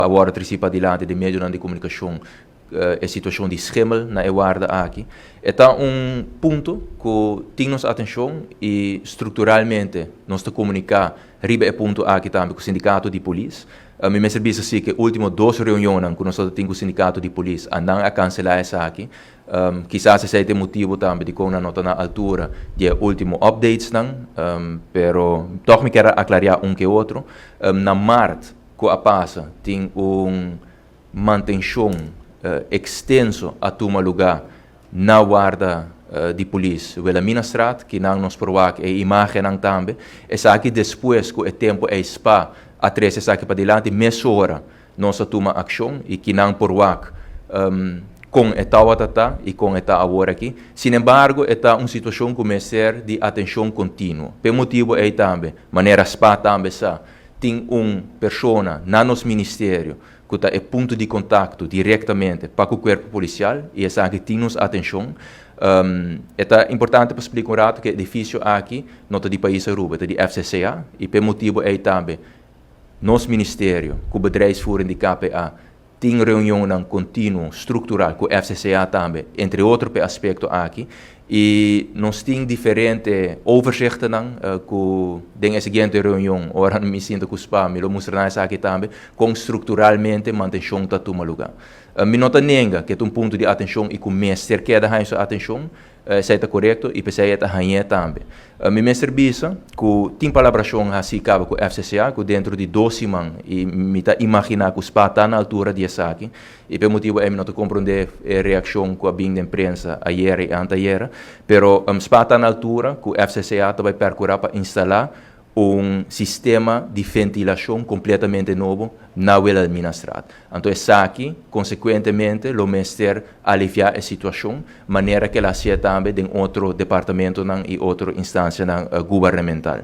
agora participa dilante de meio de comunicação a situação de schimmel na guarda aqui. É ponto que temos atenção e estruturalmente nós temos comunicar riba é ponto aqui também com o sindicato de polícia. Me serviço assim que último 2 reuniões que nós temos com o sindicato de polícia andam a cancelar essa aqui. Quizás esse é o motivo também de como nós na altura de último updates não, pero toch me quero aclarar que outro. Na março que a passa tem manutenção extenso a toma lugar na guarda de polícia pela Minastraat, que não nos provoca a imagem não também. Essa aqui depois que o tempo é spa a três essa aqui para diante, meia hora nós toma ação e que não provoca com a tal tata e com a tal agora aqui. Sin embargo, é uma situação que ser de atenção contínua. Por motivo é também, maneira spa também tem pessoa no nosso ministério que está em ponto de contato diretamente para o corpo policial e essa aqui tem-nos atenção. É importante para explicar que o edifício aqui não é de país Aruba, é de FCCA e por motivo é também nosso ministério, com o bedrijfsvoering de KPA, tem reunião contínua, estrutural com o FCCA também, entre outros aspectos aqui. E nós temos diferentes overzichten com a seguinte reunião, ora me sinto com os PAM, me lo mostrar aqui também, com estruturalmente manutenção da toma lugar. Me nota nenga que é ponto de atenção e com mais cerqueda a sua atenção, se está correto e pensei que é também. Me serviço que tem colaboração assim com o FCCA, que dentro de 2 semanas e me está imaginar que os PAM está na altura de essa aqui e por motivo é me nota compreender a reação com a bem da imprensa ayer e anteayer, pero está na altura que o FCCA vai procurar para instalar sistema de ventilação completamente novo na Vila Minastraat. Então, essa aqui, consequentemente, o mestre aliviar a situação, maneira que ela seja também em outro departamento e outra instância governamental.